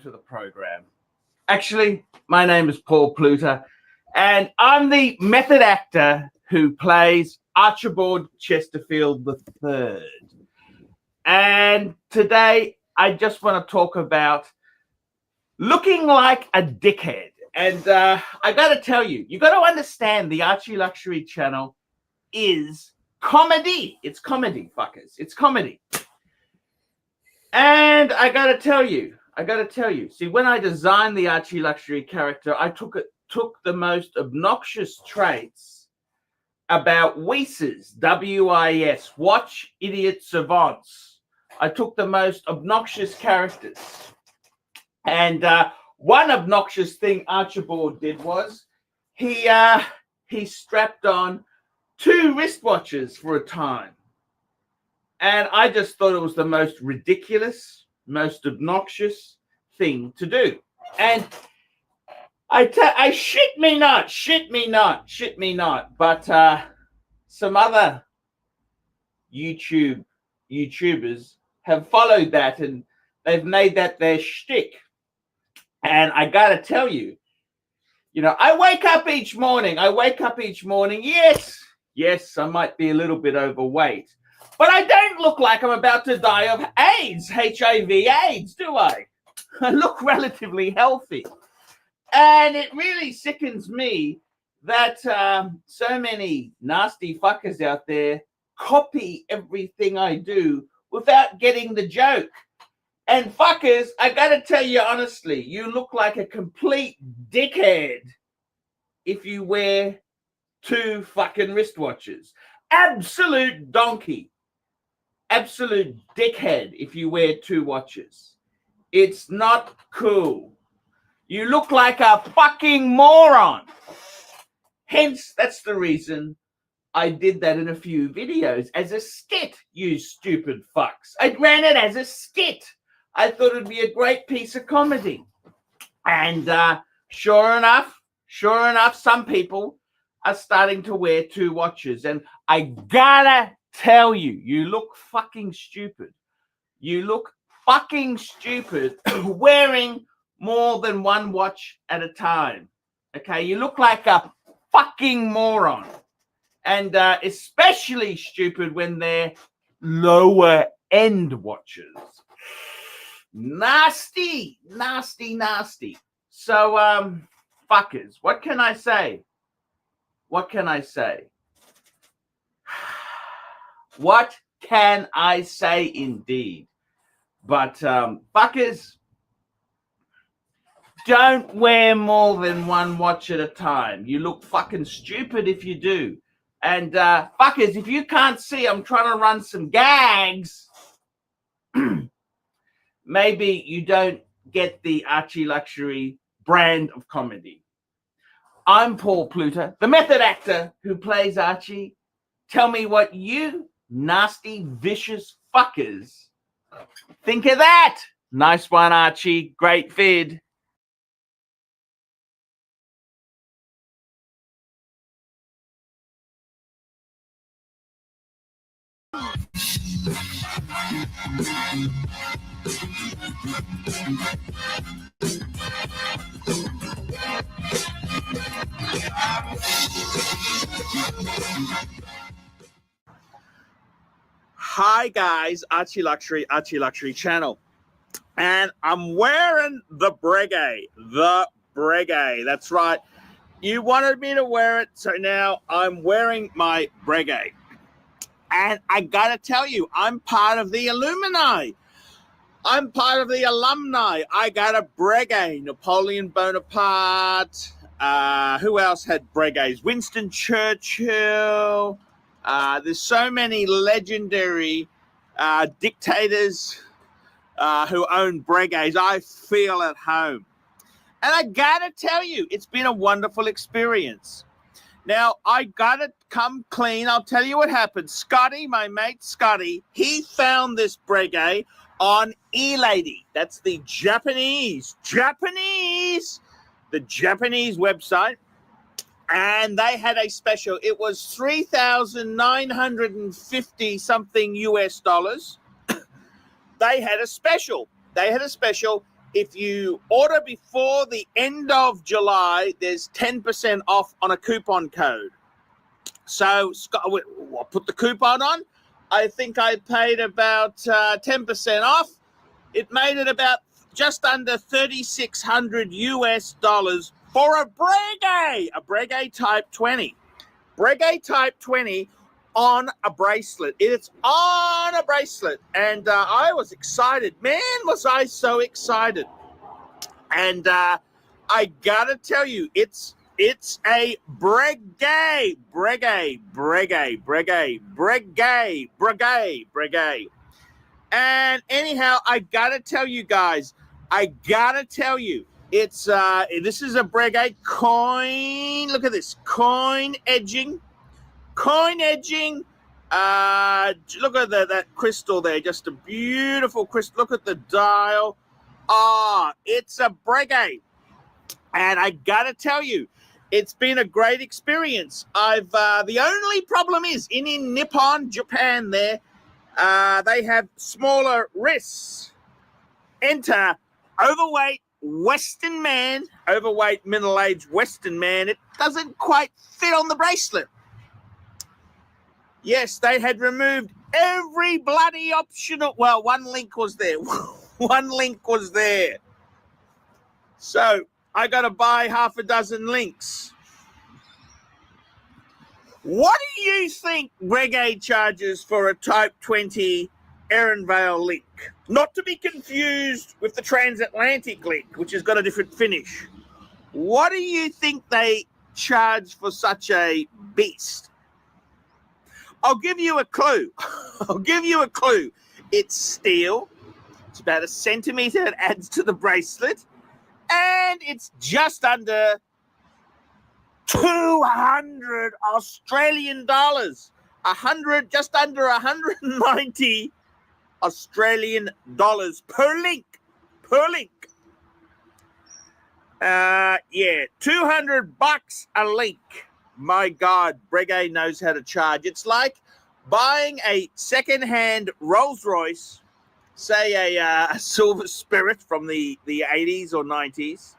to the program. Actually, my name is Paul Pluter, and I'm the method actor who plays Archibald Chesterfield III. And today, I just want to talk about looking like a dickhead. And I got to tell you, you got to understand the Archie Luxury channel is comedy. It's comedy, fuckers. It's comedy. And I got to tell you, see, when I designed the Archie Luxury character, I took the most obnoxious traits about Wheezes, W-I-S, watch idiot savants. I took the most obnoxious characters. And one obnoxious thing Archibald did was he strapped on 2 wristwatches for a time. And I just thought it was the most ridiculous, most obnoxious thing to do. And I shit me not. But some other YouTubers have followed that and they've made that their shtick. And I got to tell you, I wake up each morning. Yes, I might be a little bit overweight. But I don't look like I'm about to die of AIDS, HIV AIDS, do I? I look relatively healthy. And it really sickens me that so many nasty fuckers out there copy everything I do without getting the joke. And fuckers, I gotta tell you honestly, you look like a complete dickhead if you wear 2 fucking wristwatches. Absolute donkey. Absolute dickhead if you wear 2 watches. It's not cool. You look like a fucking moron. Hence, that's the reason I did that in a few videos as a skit, you stupid fucks. I ran it as a skit. I thought it'd be a great piece of comedy. And sure enough, some people are starting to wear 2 watches. And I gotta tell you, you look fucking stupid. You look fucking stupid wearing more than 1 watch at a time. Okay, you look like a fucking moron. And especially stupid when they're lower end watches. Nasty. So, fuckers, what can I say? What can I say indeed? But, fuckers, don't wear more than 1 watch at a time. You look fucking stupid if you do. And, fuckers, if you can't see, I'm trying to run some gags. Maybe you don't get the Archie Luxury brand of comedy. I'm Paul Pluter, the method actor who plays Archie. Tell me what you nasty, vicious fuckers think of that. Nice one, Archie. Great vid. Hi guys, Archie Luxury channel. And I'm wearing the Breguet. That's right. You wanted me to wear it, so now I'm wearing my Breguet. And I gotta tell you, I'm part of the alumni. I'm part of the alumni. I got a Breguet. Napoleon Bonaparte. Who else had Breguets? Winston Churchill. There's so many legendary dictators who own Breguets. I feel at home. And I gotta tell you, it's been a wonderful experience. Now, I gotta come clean. I'll tell you what happened. Scotty, my mate Scotty, he found this Breguet on E-Lady. That's the Japanese website. And they had a special. It was $3,950 something US dollars. They had a special. if you order before the end of July, there's 10% off on a coupon code. So I'll put the coupon on. I think I paid about 10% off. It made it about just under $3,600 US for a Breguet Type 20. Breguet Type 20 on a bracelet. It's on a bracelet. And I was excited. Man, was I so excited. And I gotta tell you, it's a Breguet. And anyhow, I gotta tell you guys, it's this is a Breguet coin. Look at this coin edging. Look at that crystal there, just a beautiful crystal. Look at the dial. It's a Breguet. And I gotta tell you, it's been a great experience. The only problem is in Nippon, Japan there, they have smaller wrists. Enter overweight middle-aged Western man. It doesn't quite fit on the bracelet. Yes, they had removed every bloody optional. Well, one link was there. So I got to buy half a dozen links. What do you think Breguet charges for a Type 20 Ehrenvale link? Not to be confused with the transatlantic link, which has got a different finish. What do you think they charge for such a beast? I'll give you a clue. It's steel. It's about a centimeter. It adds to the bracelet. And it's just under 200 Australian dollars. Just under 190 Australian dollars per link. Yeah, $200 a link. My God, Breguet knows how to charge. It's like buying a second-hand Rolls Royce, say a Silver Spirit from the 80s or 90s,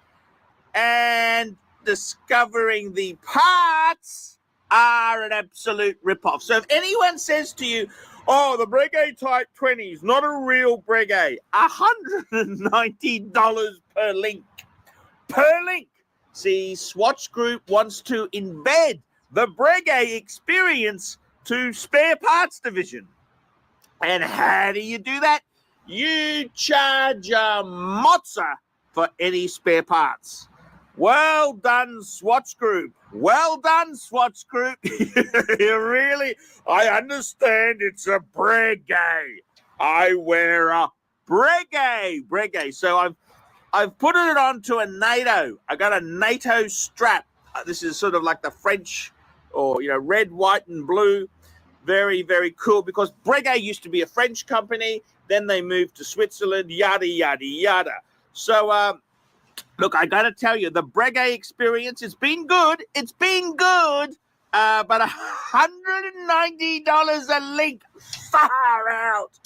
and discovering the parts are an absolute rip-off. So if anyone says to you, oh, the Breguet Type 20 is not a real Breguet, $190 per link. See, Swatch Group wants to embed the Breguet experience to spare parts division. And how do you do that? You charge a mozza for any spare parts. Well done, Swatch Group. Really, I understand it's a Breguet. I wear a Breguet. So I've put it onto a NATO. I got a NATO strap. This is sort of like the French, or red, white, and blue. Very, very cool, because Breguet used to be a French company. Then they moved to Switzerland. Yada yada yada. So look, I got to tell you, the Breguet experience, it's been good. But $190 a link, far out.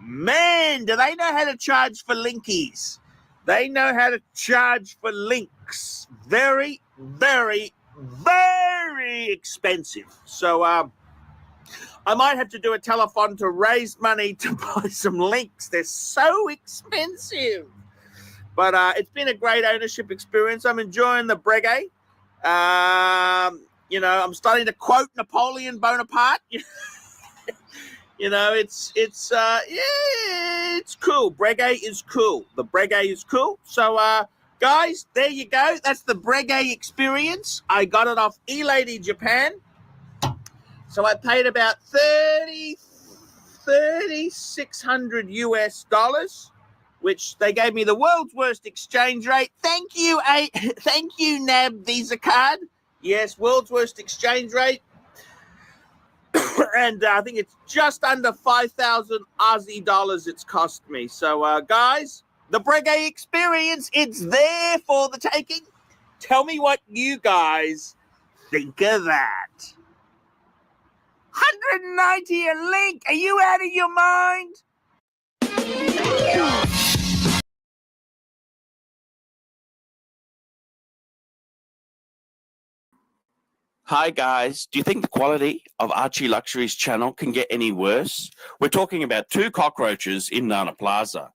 Man, do they know how to charge for linkies? They know how to charge for links. Very, very, very expensive. So I might have to do a telethon to raise money to buy some links. They're so expensive. But it's been a great ownership experience. I'm enjoying the Breguet. I'm starting to quote Napoleon Bonaparte. It's cool. Breguet is cool. The Breguet is cool. So, guys, there you go. That's the Breguet experience. I got it off eLady Japan. So I paid about $3,600 US, which they gave me the world's worst exchange rate. Thank you, NAB Visa card. Yes, world's worst exchange rate. And I think it's just under 5,000 Aussie dollars it's cost me. So, guys, the Breguet experience, it's there for the taking. Tell me what you guys think of that. 190 a link. Are you out of your mind? Hi guys, do you think the quality of Archie Luxury's channel can get any worse? We're talking about two cockroaches in Nana Plaza.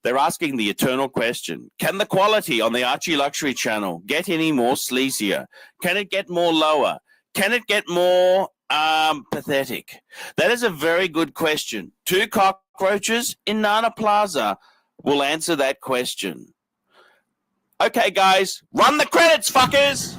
They're asking the eternal question, can the quality on the Archie Luxury channel get any more sleazier? Can it get more lower? Can it get more pathetic? That is a very good question. Two cockroaches in Nana Plaza will answer that question. Okay guys, run the credits, fuckers!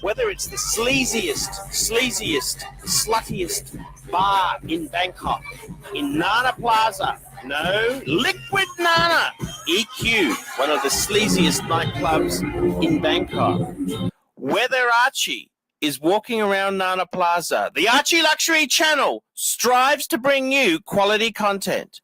Whether it's the sleaziest, sluttiest bar in Bangkok, in Nana Plaza, no, Liquid Nana, EQ, one of the sleaziest nightclubs in Bangkok. Whether Archie is walking around Nana Plaza, the Archie Luxury channel strives to bring you quality content.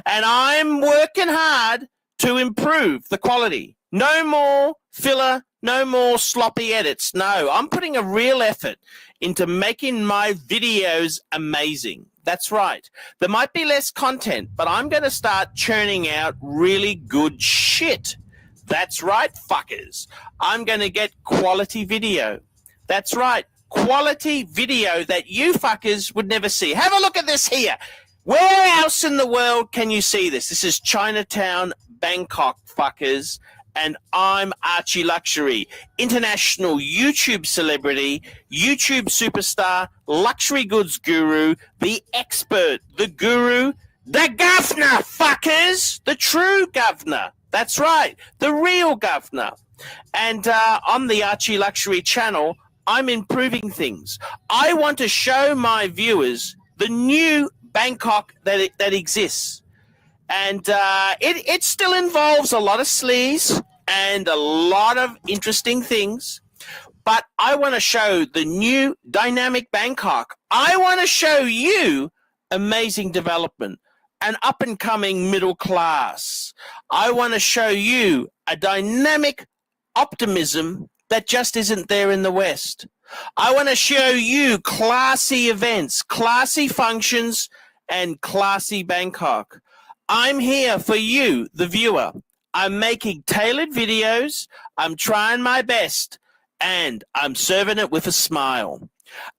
And I'm working hard to improve the quality. No more filler, no more sloppy edits. No, I'm putting a real effort into making my videos amazing. That's right. There might be less content, but I'm going to start churning out really good shit. That's right, fuckers. I'm going to get quality video. That's right. Quality video that you fuckers would never see. Have a look at this here. Where else in the world can you see this? This is Chinatown, Bangkok, fuckers. And I'm Archie Luxury, international YouTube celebrity, YouTube superstar, luxury goods guru, the expert, the guru, the governor, fuckers, the true governor. That's right, the real governor. And on the Archie Luxury channel, I'm improving things. I want to show my viewers the new Bangkok that exists. And it still involves a lot of sleaze and a lot of interesting things. But I want to show the new dynamic Bangkok. I want to show you amazing development, an up-and-coming middle class. I want to show you a dynamic optimism that just isn't there in the West. I want to show you classy events, classy functions, and classy Bangkok. I'm here for you, the viewer. I'm making tailored videos. I'm trying my best, and I'm serving it with a smile.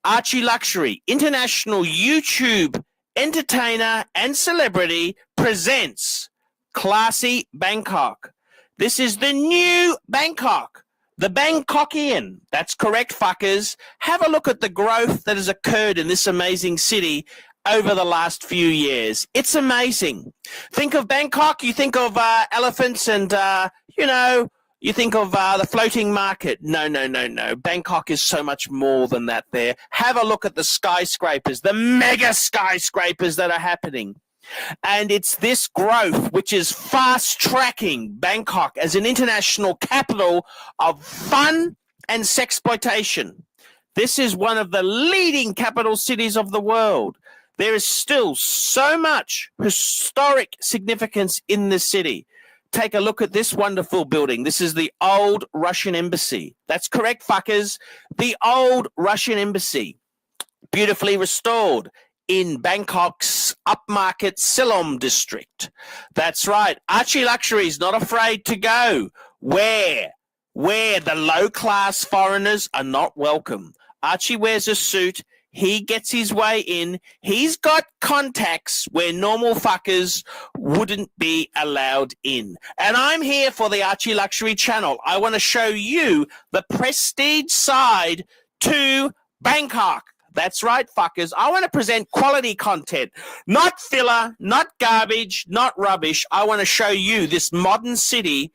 Archie Luxury, international YouTube entertainer and celebrity, presents Classy Bangkok. This is the new Bangkok, the Bangkokian. That's correct, fuckers. Have a look at the growth that has occurred in this amazing city over the last few years. It's amazing. Think of Bangkok, you think of elephants and, you think of the floating market. No. Bangkok is so much more than that there. Have a look at the skyscrapers, the mega skyscrapers that are happening. And it's this growth which is fast-tracking Bangkok as an international capital of fun and sexploitation. This is one of the leading capital cities of the world. There is still so much historic significance in this city. take a look at this wonderful building. This is the old Russian embassy. That's correct, fuckers. The old Russian embassy, beautifully restored in Bangkok's upmarket Silom district. That's right. ARCHIELUXURY is not afraid to go where the low-class foreigners are not welcome. Archie wears a suit. He gets his way in. He's got contacts where normal fuckers wouldn't be allowed in. And I'm here for the ARCHIELUXURY channel. I want to show you the prestige side to Bangkok. That's right, fuckers. I want to present quality content, not filler, not garbage, not rubbish. I want to show you this modern city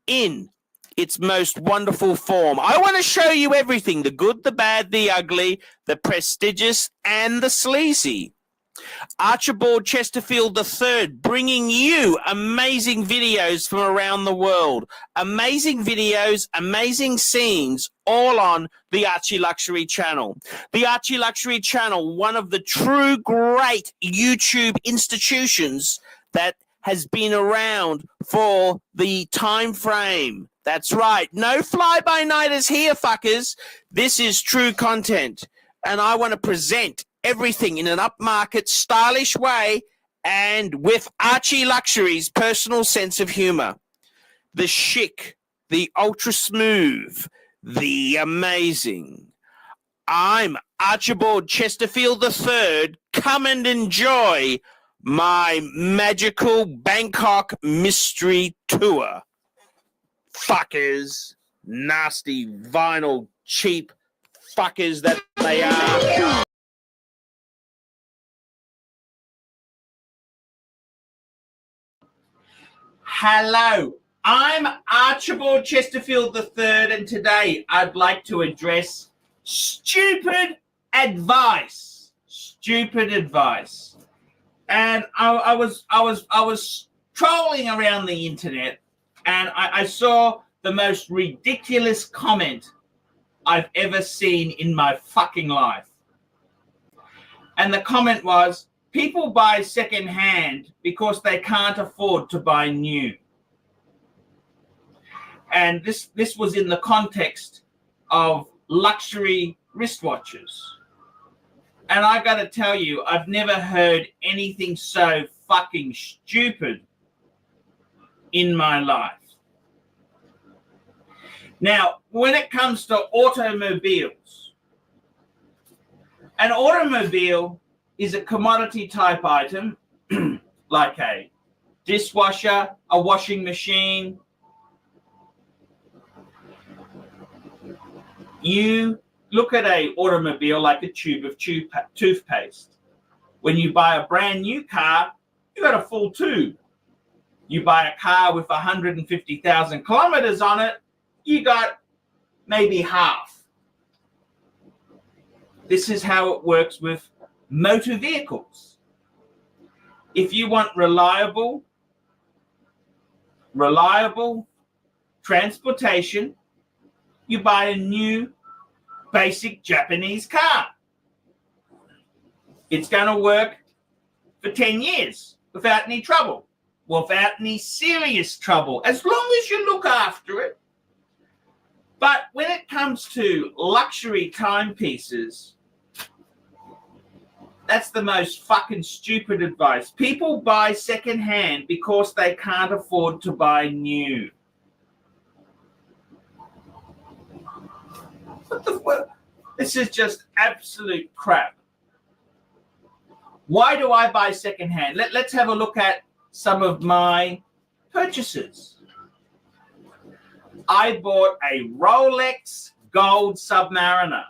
in its most wonderful form. I want to show you everything, the good, the bad, the ugly, the prestigious, and the sleazy. Archibald Chesterfield III bringing you amazing videos from around the world. Amazing videos, amazing scenes, all on the ARCHIELUXURY channel. The ARCHIELUXURY channel, one of the true great YouTube institutions that has been around for the time frame. That's right. No fly-by-nighters here, fuckers. This is true content. And I want to present everything in an upmarket, stylish way and with ARCHIELUXURY's personal sense of humor. The chic, the ultra smooth, the amazing. I'm Archibald Chesterfield III. Come and enjoy my magical Bangkok mystery tour. Fuckers. Nasty, vinyl, cheap fuckers that they are. Hello, I'm Archibald Chesterfield III, and today I'd like to address stupid advice. Stupid advice. And I was trolling around the internet, and I saw the most ridiculous comment I've ever seen in my fucking life. And the comment was, people buy secondhand because they can't afford to buy new. And this was in the context of luxury wristwatches. And I got to tell you, I've never heard anything so fucking stupid in my life. Now, when it comes to automobiles, an automobile is a commodity type item like a dishwasher, a washing machine. You look at an automobile like a tube of toothpaste. When you buy a brand new car, you got a full tube. You buy a car with 150,000 kilometers on it, you got maybe half. This is how it works with motor vehicles. If you want reliable transportation, you buy a new basic Japanese car. It's going to work for 10 years without any trouble, without any serious trouble, as long as you look after it. But when it comes to luxury timepieces, that's the most fucking stupid advice. People buy secondhand because they can't afford to buy new. What the fuck? This is just absolute crap. Why do I buy secondhand? Let's have a look at some of my purchases. I bought a Rolex Gold Submariner.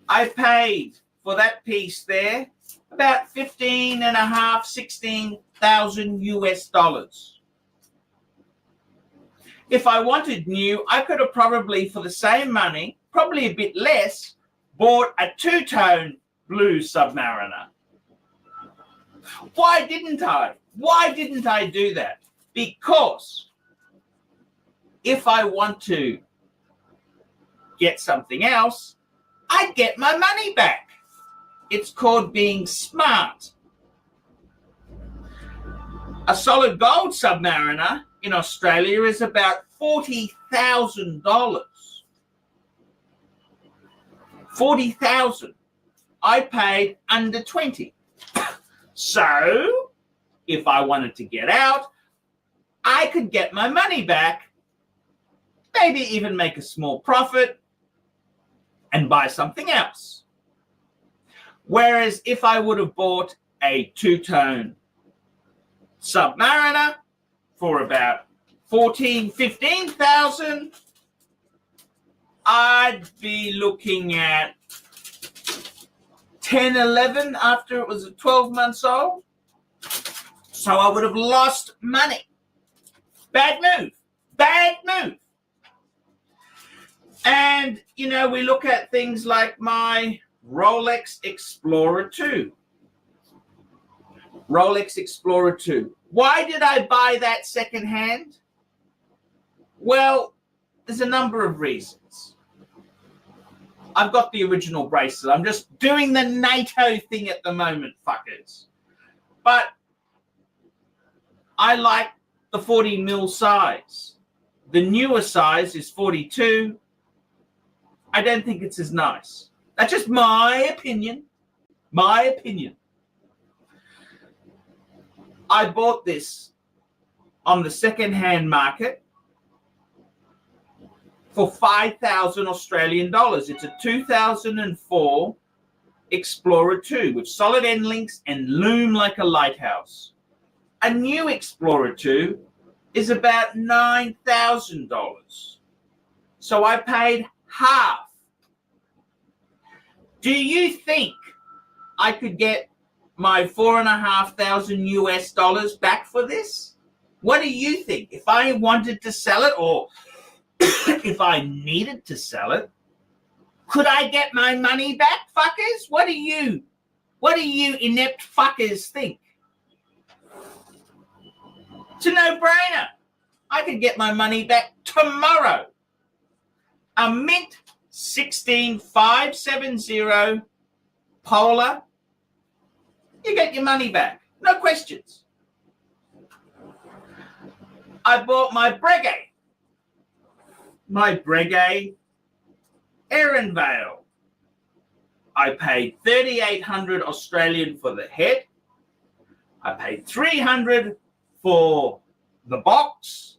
I paid for that piece there about 16,000 US dollars. If I wanted new, I could have probably, for the same money, probably a bit less, bought a two-tone blue Submariner. Why didn't I? Why didn't I do that? Because if I want to get something else, I get my money back. It's called being smart. A solid gold Submariner in Australia is about $40,000. 40,000. I paid under 20. So if I wanted to get out, I could get my money back, maybe even make a small profit and buy something else. Whereas if I would have bought a two-tone Submariner for about 14, 15,000, I'd be looking at 10, 11 after it was 12 months old. So I would have lost money. Bad move. Bad move. And, you know, we look at things like my Rolex Explorer 2. Rolex Explorer 2. Why did I buy that secondhand? Well, there's a number of reasons. I've got the original bracelet. I'm just doing the NATO thing at the moment, fuckers. But I like the 40 mil size. The newer size is 42. I don't think it's as nice. That's just my opinion. My opinion. I bought this on the second-hand market for 5,000 Australian dollars. It's a 2004 Explorer 2 with solid end links and loom like a lighthouse. A new Explorer 2 is about $9,000. So I paid half. Do you think I could get my $4,500 US dollars back for this? What do you think? If I wanted to sell it, or if I needed to sell it, could I get my money back, fuckers? What do you inept fuckers think? It's a no-brainer. I could get my money back tomorrow. A mint 16570 Polar. You get your money back. No questions. I bought my Breguet. My Breguet Erin Veil. I paid 3,800 Australian for the head. I paid 300 for the box.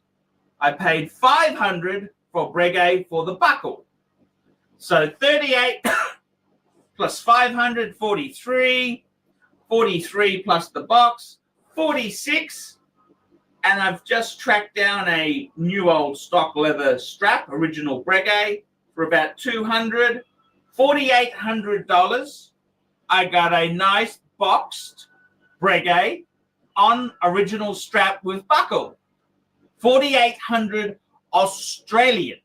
I paid 500 for Breguet for the buckle. So 38 plus 500, 43. 43 plus the box, 46. And I've just tracked down a new old stock leather strap, original Breguet, for about $200, $4,800. I got a nice boxed Breguet on original strap with buckle. 4,800 Australian.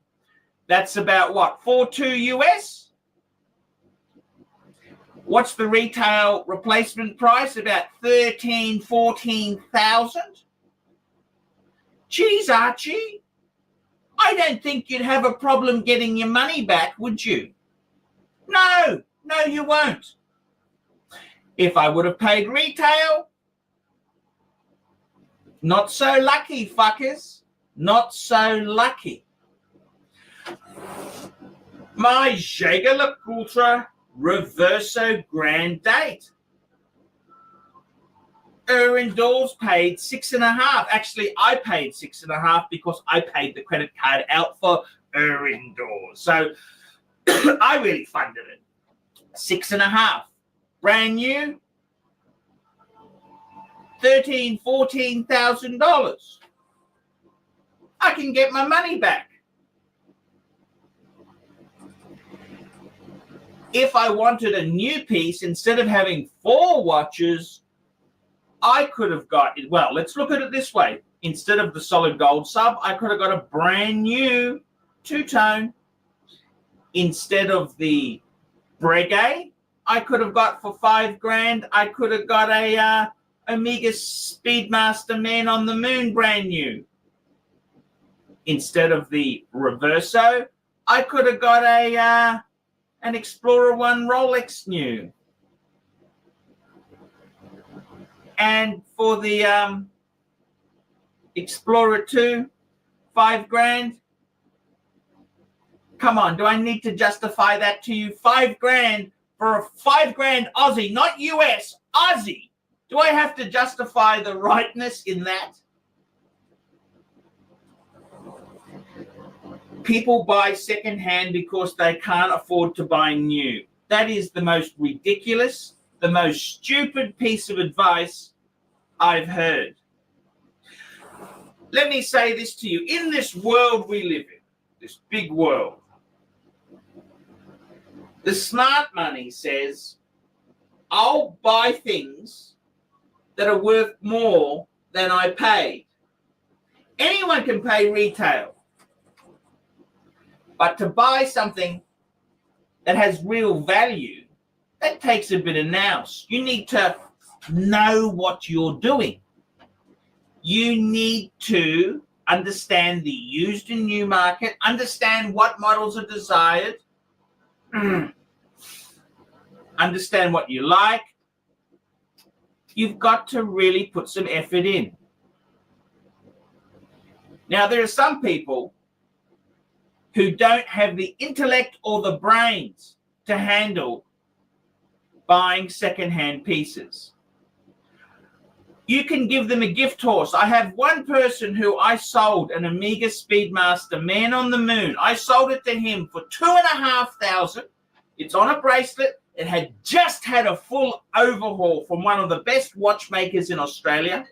That's about what, 4.2 US? What's the retail replacement price? About 13,000, 14,000. Geez, Archie, I don't think you'd have a problem getting your money back, would you? No, you won't. If I would have paid retail, not so lucky, fuckers. Not so lucky. My ARCHIELUXURY Reverso Grand Date. Indoors paid 6.5. Actually, I paid 6.5 because I paid the credit card out for Indoors. So I really funded it. 6.5. Brand new. $13,000, $14,000. I can get my money back. If I wanted a new piece, instead of having 4 watches, I could have got it. Well, let's look at it this way. Instead of the solid gold sub, I could have got a brand new two-tone. Instead of the Breguet, I could have got for $5,000. I could have got a Omega Speedmaster Man on the Moon brand new. Instead of the Reverso, I could have got an Explorer 1 Rolex new. And for the Explorer 2, $5,000. Come on, do I need to justify that to you? $5,000 for a $5,000 Aussie, not US, Aussie. Do I have to justify the rightness in that? People buy secondhand because they can't afford to buy new. That is the most ridiculous, the most stupid piece of advice I've heard. Let me say this to you. In this world we live in, this big world, the smart money says, I'll buy things that are worth more than I paid. Anyone can pay retail. But to buy something that has real value, that takes a bit of nous. You need to know what you're doing. You need to understand the used and new market, understand what models are desired, understand what you like. You've got to really put some effort in. Now, there are some people who don't have the intellect or the brains to handle buying secondhand pieces. You can give them a gift horse. I have one person who I sold an Amiga Speedmaster Man on the Moon. I sold it to him for $2,500. It's on a bracelet. It had just had a full overhaul from one of the best watchmakers in Australia.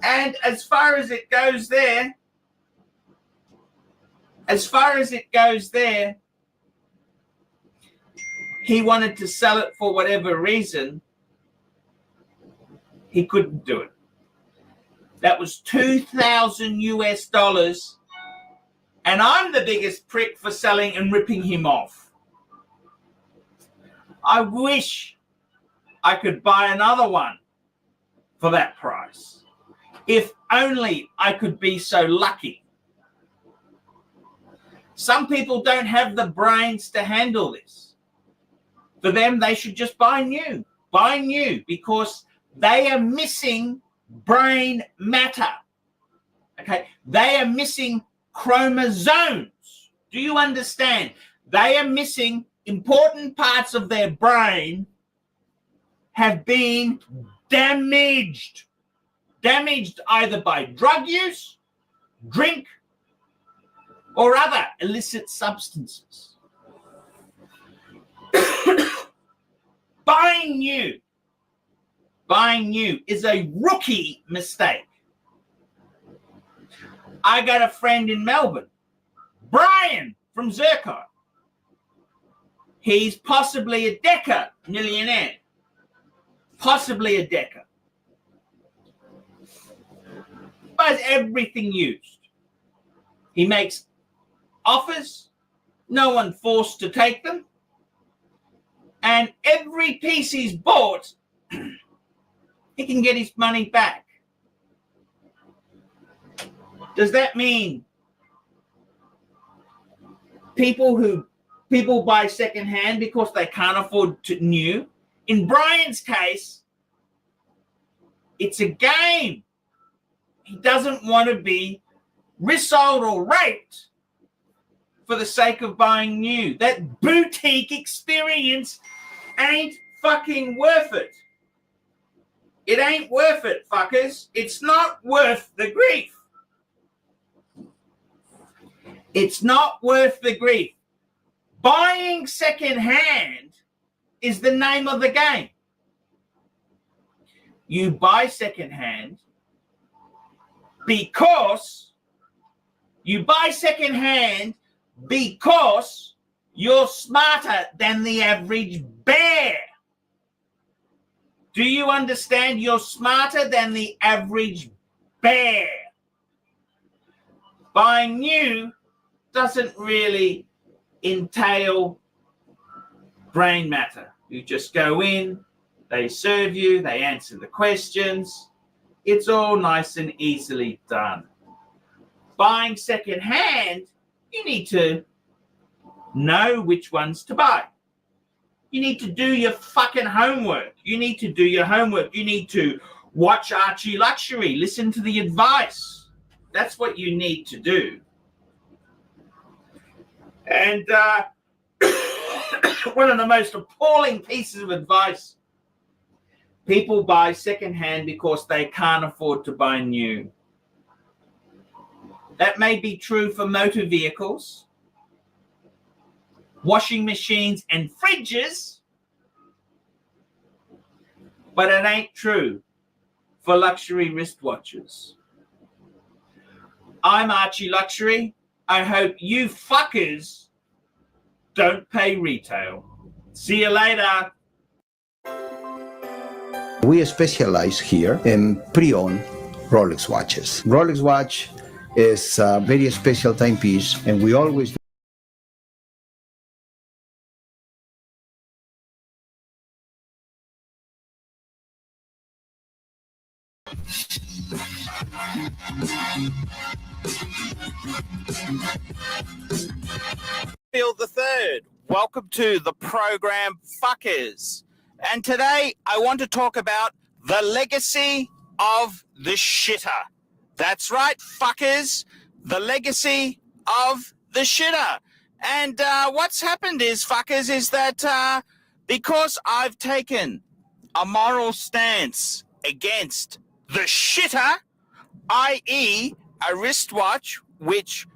And as far as it goes there, he wanted to sell it for whatever reason. He couldn't do it. That was $2,000 US, and I'm the biggest prick for selling and ripping him off. I wish I could buy another one for that price. If only I could be so lucky. Some people don't have the brains to handle this. For them, they should just buy new. Buy new, because they are missing brain matter. Okay? They are missing chromosomes. Do you understand? They are missing important parts of their brain have been damaged. Damaged either by drug use, drink, or other illicit substances. Buying new is a rookie mistake. I got a friend in Melbourne, Brian from Zircon. He's possibly a Deca millionaire. Possibly a Deca. Buys everything used. He makes offers, no one forced to take them, and every piece he's bought, he can get his money back. Does that mean people buy secondhand because they can't afford new? In Brian's case, it's a game. He doesn't want to be resold or raped for the sake of buying new. That boutique experience ain't fucking worth it. It ain't worth it, fuckers. It's not worth the grief. It's not worth the grief. Buying secondhand is the name of the game. You buy secondhand because you're smarter than the average bear. Do you understand? You're smarter than the average bear. Buying new doesn't really entail brain matter. You just go in, they serve you, they answer the questions. It's all nice and easily done. Buying secondhand, you need to know which ones to buy. You need to do your fucking homework. You need to do your homework. You need to Watch Archie Luxury. Listen to the advice. That's what you need to do. And one of the most appalling pieces of advice, people buy secondhand because they can't afford to buy new. That may be true for motor vehicles, washing machines, and fridges, but it ain't true for luxury wristwatches. I'm Archie Luxury. I hope you fuckers don't pay retail. See you later. We specialize here in pre-owned Rolex watches. Rolex watch is a very special timepiece, and we always Phil the Third. Welcome to the program, fuckers. And today I want to talk about the legacy of the shitter. That's right, fuckers. The legacy of the shitter. And what's happened is, fuckers, is that because I've taken a moral stance against the shitter, i.e. a wristwatch which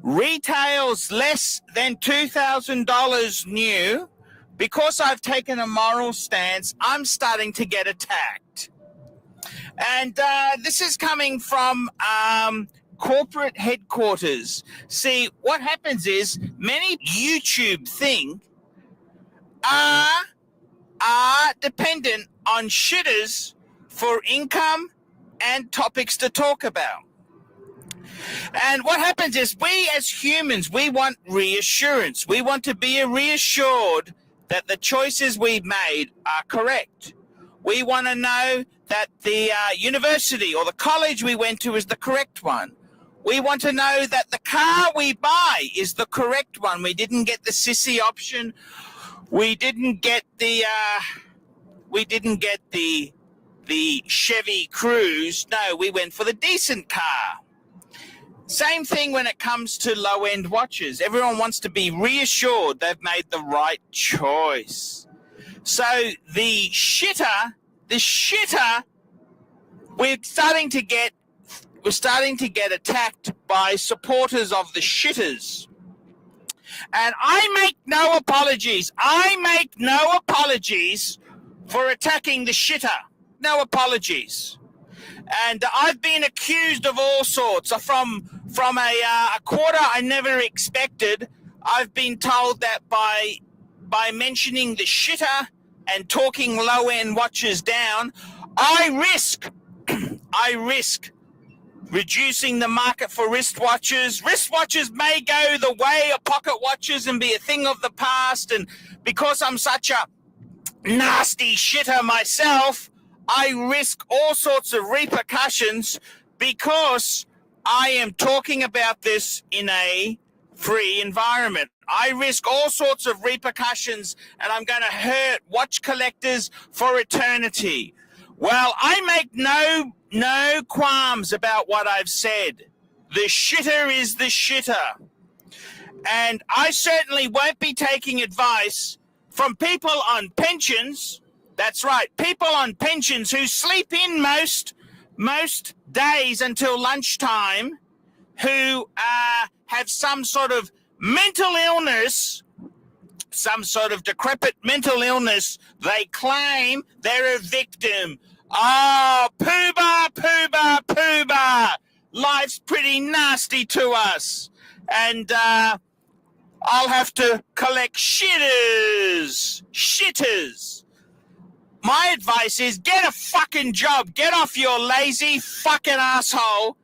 retails less than $2,000 new, because I've taken a moral stance, I'm starting to get attacked. And this is coming from corporate headquarters. See, what happens is many YouTube things are dependent on shitters for income and topics to talk about. And what happens is we as humans, we want reassurance. We want to be reassured that the choices we've made are correct. We want to know that the university or the college we went to is the correct one. We want to know that the car we buy is the correct one. We didn't get the sissy option. We didn't get the Chevy Cruze. No, we went for the decent car. Same thing when it comes to low-end watches. Everyone wants to be reassured they've made the right choice. So the shitter, we're starting to get attacked by supporters of the shitters. And I make no apologies. For attacking the shitter. No apologies. And I've been accused of all sorts. From a quarter I never expected, I've been told that by mentioning the shitter and talking low-end watches down, I risk reducing the market for wristwatches. Wristwatches may go the way of pocket watches and be a thing of the past. And because I'm such a nasty shitter myself, I risk all sorts of repercussions because I am talking about this in a free environment. I risk all sorts of repercussions, and I'm going to hurt watch collectors for eternity. Well, I make no qualms about what I've said. The shitter is the shitter. And I certainly won't be taking advice from people on pensions. That's right, people on pensions who sleep in most days until lunchtime, who have some sort of mental illness, some sort of decrepit mental illness. They claim they're a victim. Oh, poobah. Life's pretty nasty to us. And I'll have to collect shitters. My advice is get a fucking job. Get off your lazy fucking asshole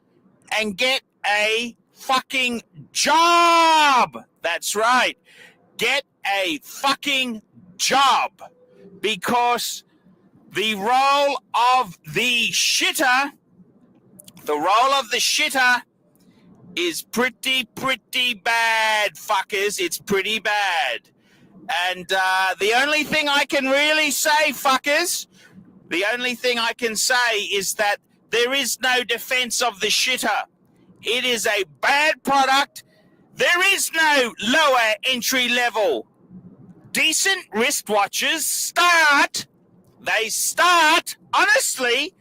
and get a fucking job. That's right. Get a fucking job. Because the role of the shitter is pretty bad, fuckers. It's pretty bad. And the only thing I can really say, fuckers, The only thing I can say is that there is no defense of the shitter. It is a bad product. There is no lower entry level. Decent wristwatches honestly,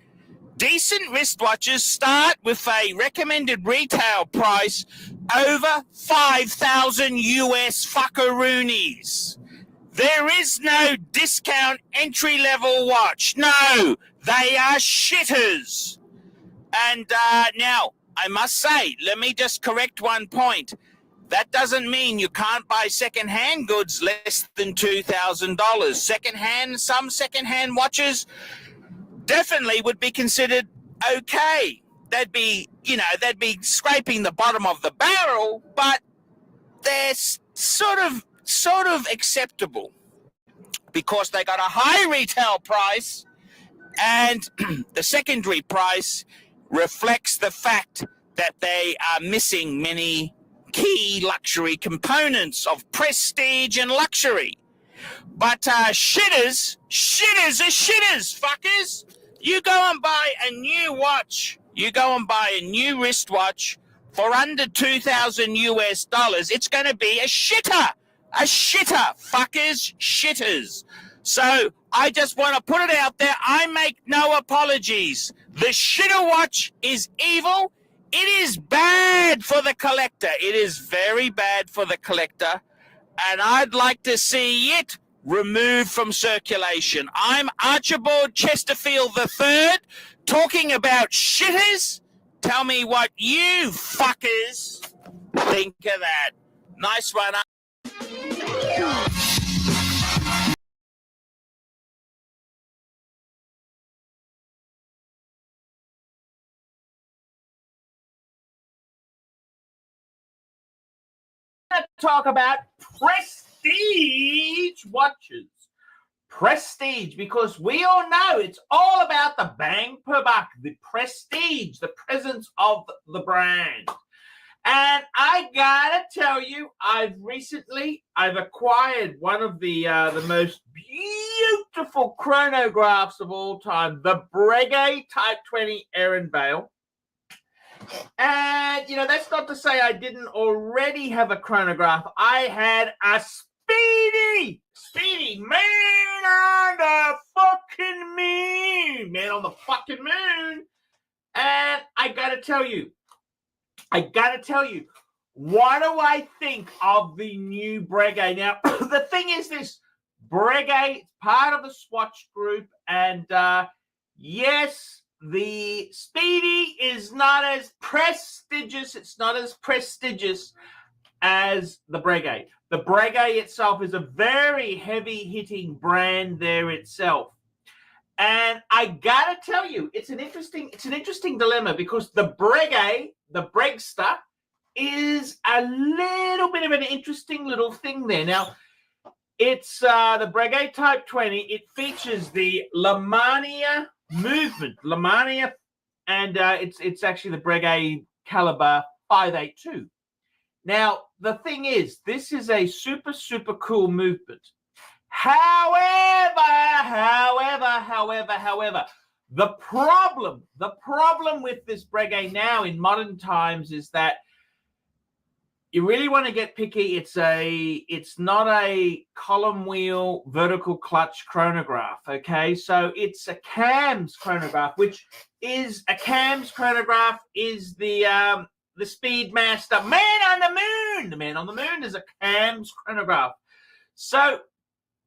decent wristwatches start with a recommended retail price over 5,000 US fuckaroonies. There is no discount entry-level watch. No, they are shitters. And now, I must say, let me just correct one point. That doesn't mean you can't buy second-hand goods less than $2,000. Some second-hand watches definitely would be considered okay. They'd be scraping the bottom of the barrel, but they're sort of acceptable because they got a high retail price, and the secondary price reflects the fact that they are missing many key luxury components of prestige and luxury. But shitters are shitters, fuckers. You go and buy a new watch, you go and buy a new wristwatch for under 2,000 US dollars, it's going to be a shitter, fuckers, shitters. So I just want to put it out there. I make no apologies. The shitter watch is evil. It is bad for the collector. It is very bad for the collector. And I'd like to see it removed from circulation. I'm Archibald Chesterfield III talking about shitters. Tell me what you fuckers think of that. Nice one. Talk about prestige watches. Prestige, because we all know it's all about the bang per buck, the prestige, the presence of the brand. And I gotta tell you, I've acquired one of the most beautiful chronographs of all time, the Breguet Type 20 Ehrenbale. And, that's not to say I didn't already have a chronograph. I had a Speedy, man on the fucking moon. And I gotta tell you, what do I think of the new Breguet? Now, the thing is this, Breguet, part of the Swatch Group, and yes, the Speedy is not as prestigious. It's not as prestigious as the Breguet. The Breguet itself is a very heavy-hitting brand there itself. And I gotta tell you, it's an interesting dilemma, because the Breguet, the Bregster, is a little bit of an interesting little thing there. Now, it's the Breguet Type 20. It features the Lamania movement, and it's actually the Breguet caliber 582. Now, the thing is, this is a super cool movement. However, the problem with this Breguet now in modern times is that you really want to get picky. It's not a column wheel vertical clutch chronograph, okay? So it's a cams chronograph, which is a cams chronograph is the Speedmaster Man on the Moon. The Man on the Moon is a cams chronograph. So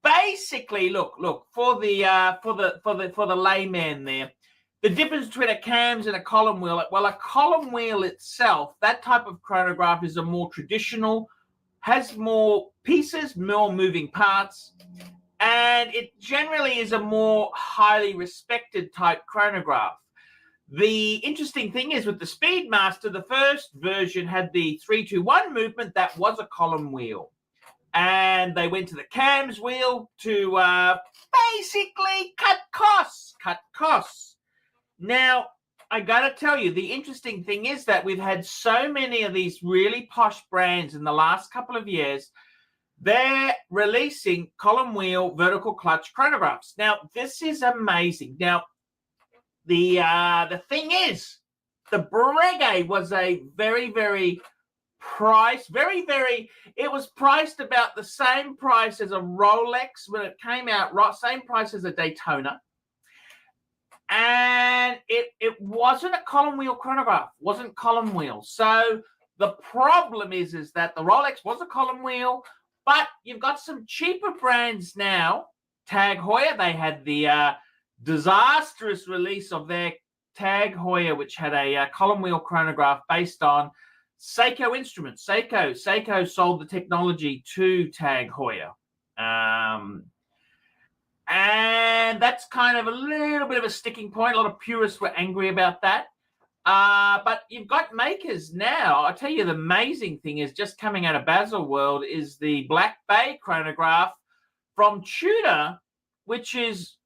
basically, look for the layman there. The difference between a cams and a column wheel, well, a column wheel itself, that type of chronograph is a more traditional, has more pieces, more moving parts, and it generally is a more highly respected type chronograph. The interesting thing is with the Speedmaster, the first version had the 3-2-1 movement that was a column wheel. And they went to the cams wheel to basically cut costs. Now, I got to tell you, the interesting thing is that we've had so many of these really posh brands in the last couple of years they're releasing column wheel vertical clutch chronographs. Now, this is amazing. Now, the thing is, the Breguet was a very, very priced, it was priced about the same price as a Rolex when it came out, same price as a Daytona. And it wasn't a column wheel chronograph, wasn't column wheel. So the problem is that the Rolex was a column wheel, but you've got some cheaper brands now. Tag Heuer, they had the disastrous release of their Tag Heuer, which had a column wheel chronograph based on Seiko instruments. Seiko sold the technology to Tag Heuer. And that's kind of a little bit of a sticking point. A lot of purists were angry about that. But you've got makers now. I'll tell you, the amazing thing is just coming out of Baselworld is the Black Bay chronograph from Tudor, which is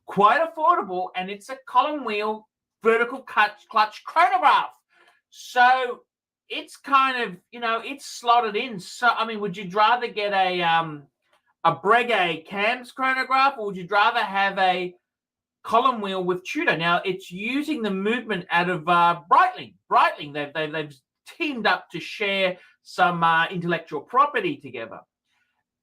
quite affordable, and it's a column wheel vertical clutch chronograph. So it's kind of, it's slotted in. So, I mean, would you rather get a Breguet cams chronograph, or would you rather have a column wheel with Tudor? Now, it's using the movement out of Breitling. They've teamed up to share some intellectual property together.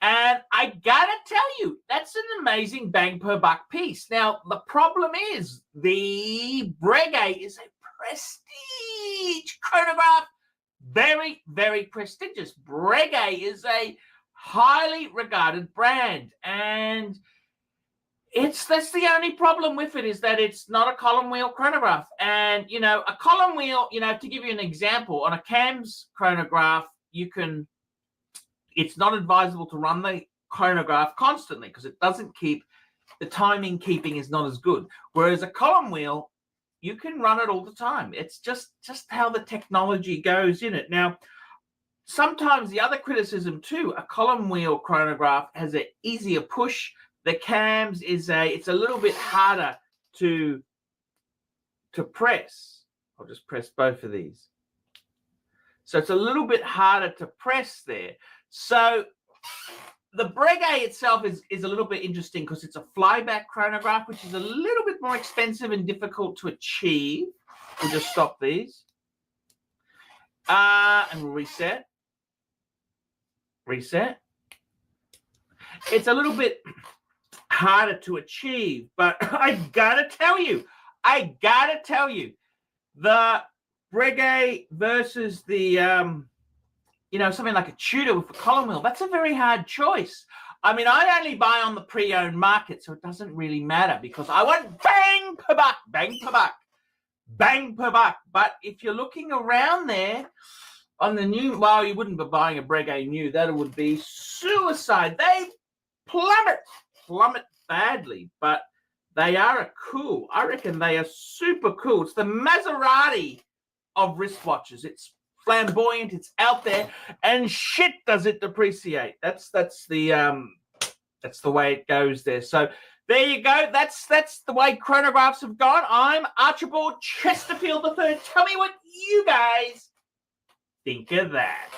And I gotta tell you, that's an amazing bang per buck piece. Now, the problem is the Breguet is a prestige chronograph. Very, very prestigious. Breguet is a highly regarded brand, and that's the only problem with it, is that it's not a column wheel chronograph. And a column wheel, to give you an example, on a cams chronograph, it's not advisable to run the chronograph constantly because it doesn't keep the timing. Keeping is not as good, whereas a column wheel, you can run it all the time. It's just how the technology goes in it. Now, sometimes the other criticism too, a column wheel chronograph has an easier push. The cams it's a little bit harder to press. I'll just press both of these. So it's a little bit harder to press there. So the Breguet itself is a little bit interesting because it's a flyback chronograph, which is a little bit more expensive and difficult to achieve. We'll just stop these. And we'll reset. It's a little bit harder to achieve, but I gotta tell you, the Breguet versus the something like a Tudor with a column wheel, that's a very hard choice. I mean, I only buy on the pre-owned market, so it doesn't really matter because I want bang per buck. But if you're looking around there on the new, well, you wouldn't be buying a Breguet new. That would be suicide. They plummet badly, but they are cool. I reckon they are super cool. It's the Maserati of wristwatches. It's flamboyant, it's out there, and shit does it depreciate. That's the way it goes there. So there you go. That's the way chronographs have gone. I'm Archibald Chesterfield III. Tell me what you guys think of that.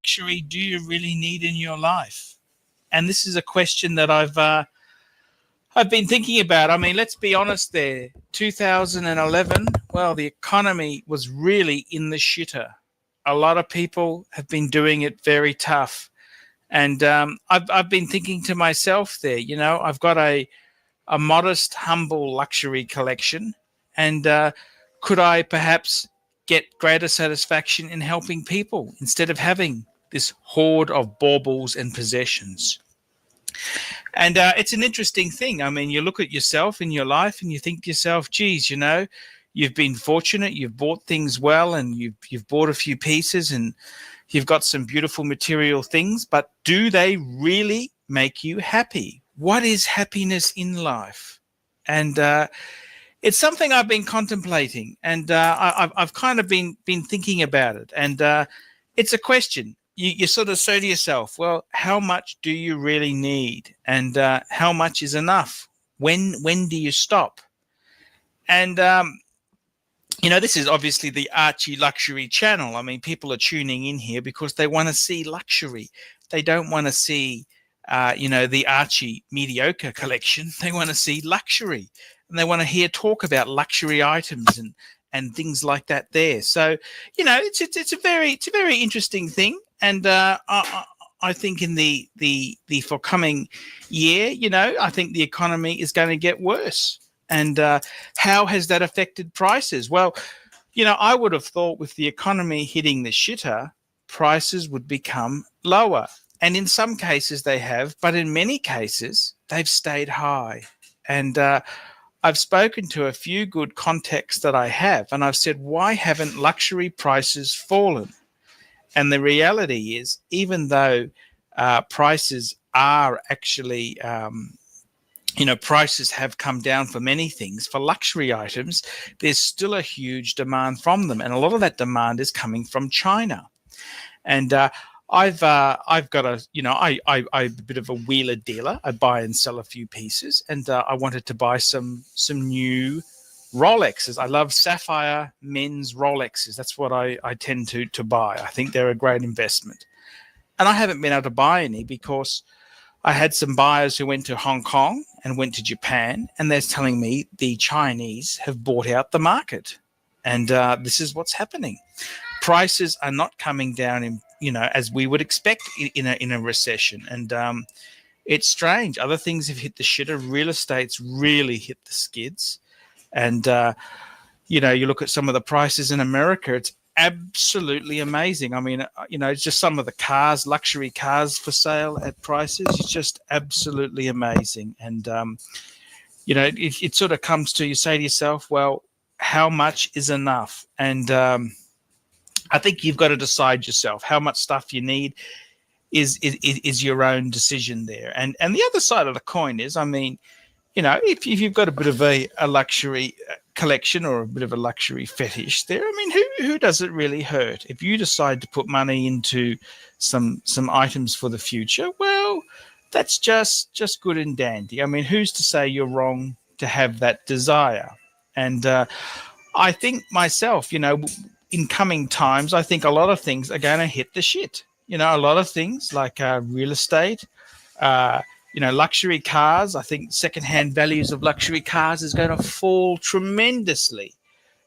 Luxury do you really need in your life? And this is a question that I've been thinking about. I mean, let's be honest there. 2011, well, the economy was really in the shitter. A lot of people have been doing it very tough. And I've been thinking to myself there, I've got a modest, humble luxury collection. And could I perhaps get greater satisfaction in helping people instead of having this hoard of baubles and possessions? And it's an interesting thing. I mean, you look at yourself in your life and you think to yourself, geez, you know, you've been fortunate, you've bought things well, and you've bought a few pieces, and you've got some beautiful material things, but do they really make you happy? What is happiness in life? And it's something I've been contemplating, and I've kind of been thinking about it. And it's a question. You sort of say to yourself, well, how much do you really need? And how much is enough? When do you stop? And you know, this is obviously the Archie Luxury channel. I mean, people are tuning in here because they want to see luxury. They don't want to see, you know, the Archie mediocre collection. They want to see luxury, and they want to hear talk about luxury items and things like that there. So, you know, it's a very interesting thing. And I think in the forthcoming year, you know, I think the economy is going to get worse. And how has that affected prices? Well, you know, I would have thought with the economy hitting the shitter, prices would become lower. And in some cases they have, but in many cases they've stayed high. And I've spoken to a few good contacts that I have, and I've said, why haven't luxury prices fallen? And the reality is, even though prices are actually you know, prices have come down for many things. For luxury items, there's still a huge demand from them. And a lot of that demand is coming from China. And I've got a, you know, I'm a bit of a wheeler dealer. I buy and sell a few pieces. And I wanted to buy some new Rolexes. I love sapphire men's Rolexes. That's what I tend to buy. I think they're a great investment. And I haven't been able to buy any because I had some buyers who went to Hong Kong and went to Japan, and they're telling me the Chinese have bought out the market. And this is what's happening. Prices are not coming down, in, you know, as we would expect in a recession. And it's strange. Other things have hit the shitter. Real estate's really hit the skids. And, you know, you look at some of the prices in America, it's absolutely amazing. I mean, you know, it's just some of the cars, luxury cars for sale at prices. It's just absolutely amazing. And, you know, it sort of comes to, you say to yourself, well, how much is enough? And I think you've got to decide yourself how much stuff you need is your own decision there. And the other side of the coin is, I mean, you know, if you've got a bit of a luxury collection or a bit of a luxury fetish there, I mean, who does it really hurt? If you decide to put money into some items for the future, well, that's just good and dandy. I mean, who's to say you're wrong to have that desire? And I think myself, you know, in coming times, I think a lot of things are going to hit the shit. You know, a lot of things like real estate, you know, luxury cars. I think secondhand values of luxury cars is going to fall tremendously.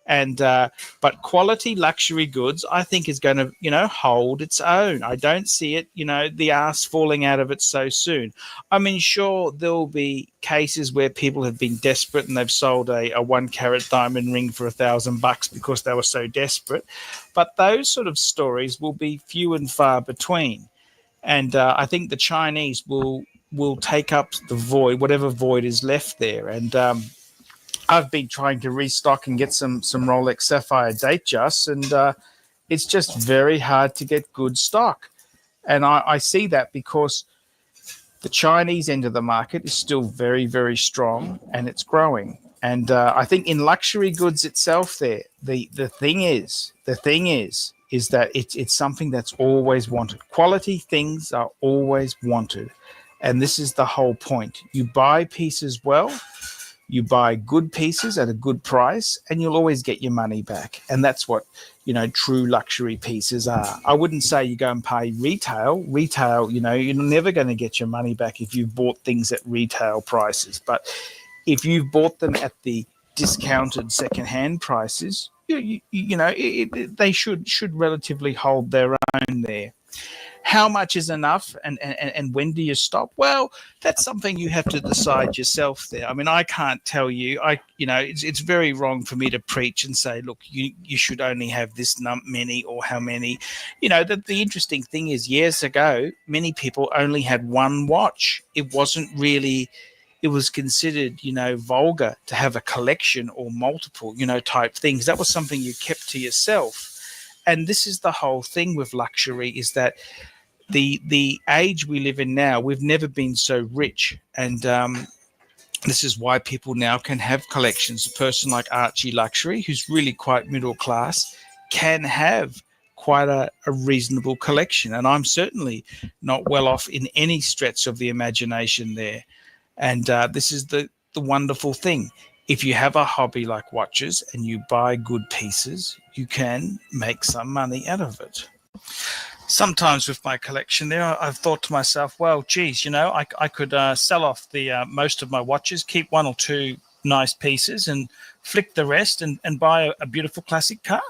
And but quality luxury goods, I think, is going to, you know, hold its own. I don't see it, you know, the arse falling out of it so soon. I mean, sure, there'll be cases where people have been desperate and they've sold a 1-carat diamond ring for $1,000 because they were so desperate. But those sort of stories will be few and far between. And I think the Chinese will take up the void, whatever void is left there. And I've been trying to restock and get some Rolex Sapphire Datejust, and it's just very hard to get good stock. And I see that because the Chinese end of the market is still very, very strong, and it's growing. And I think in luxury goods itself there, the thing is that it's something that's always wanted. Quality things are always wanted. And this is the whole point. You buy pieces well, you buy good pieces at a good price, and you'll always get your money back. And that's what, you know, true luxury pieces are. I wouldn't say you go and pay retail. Retail, you know, you're never going to get your money back if you've bought things at retail prices. But if you've bought them at the discounted secondhand prices, you know, they should relatively hold their own there. How much is enough, and when do you stop? Well, that's something you have to decide yourself there. I mean, I can't tell you. It's very wrong for me to preach and say, look, you should only have this many or how many. The interesting thing is, years ago, many people only had one watch. It wasn't really. It was considered, vulgar to have a collection or multiple, type things. That was something you kept to yourself. And this is the whole thing with luxury, is that the age we live in now, we've never been so rich. And this is why people now can have collections. A person like ARCHIELUXURY, who's really quite middle class, can have quite a reasonable collection. And I'm certainly not well off in any stretch of the imagination there. And this is the wonderful thing. If you have a hobby like watches and you buy good pieces, you can make some money out of it. Sometimes with my collection there, I've thought to myself, well, geez, I could sell off the most of my watches, keep one or two nice pieces and flick the rest and buy a beautiful classic car.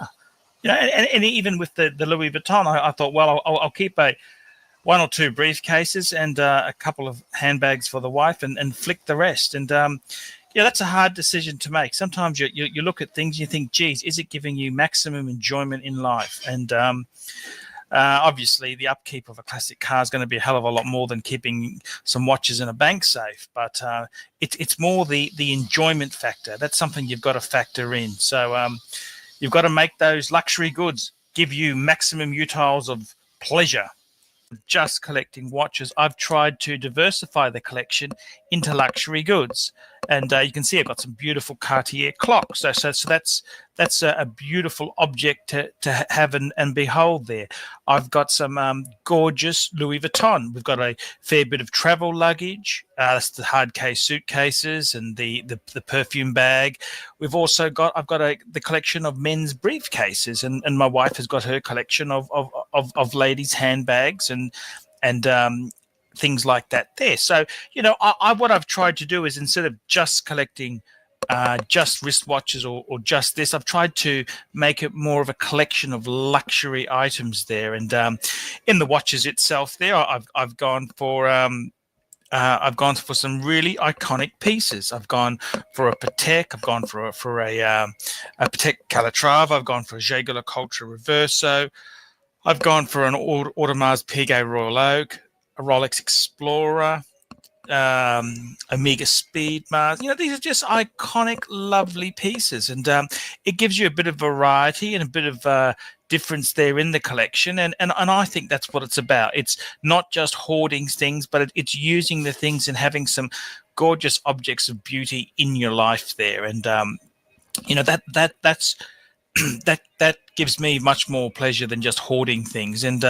And even with the Louis Vuitton, I thought, well, I'll keep one or two briefcases and a couple of handbags for the wife and flick the rest. And that's a hard decision to make. Sometimes you look at things and you think, geez, is it giving you maximum enjoyment in life? And obviously, the upkeep of a classic car is going to be a hell of a lot more than keeping some watches in a bank safe. But it's more the enjoyment factor. That's something you've got to factor in. So you've got to make those luxury goods give you maximum utiles of pleasure. Just collecting watches, I've tried to diversify the collection into luxury goods, and you can see I've got some beautiful Cartier clocks. So that's a beautiful object to have and behold there. I've got some gorgeous Louis Vuitton. We've got a fair bit of travel luggage. That's the hard case suitcases and the perfume bag. I've got the collection of men's briefcases, and my wife has got her collection of ladies' handbags and things like that there. So, what I've tried to do is, instead of just collecting just wristwatches or just this, I've tried to make it more of a collection of luxury items there. And in the watches itself there, I've gone for some really iconic pieces. I've gone for a Patek. I've gone for a Patek Calatrava. I've gone for a Jaeger-LeCoultre Reverso. I've gone for an Audemars Piguet Royal Oak, a Rolex Explorer, Omega Speedmaster. These are just iconic, lovely pieces, and it gives you a bit of variety and a bit of difference there in the collection. And I think that's what it's about. It's not just hoarding things, but it's using the things and having some gorgeous objects of beauty in your life there. And that's that gives me much more pleasure than just hoarding things. And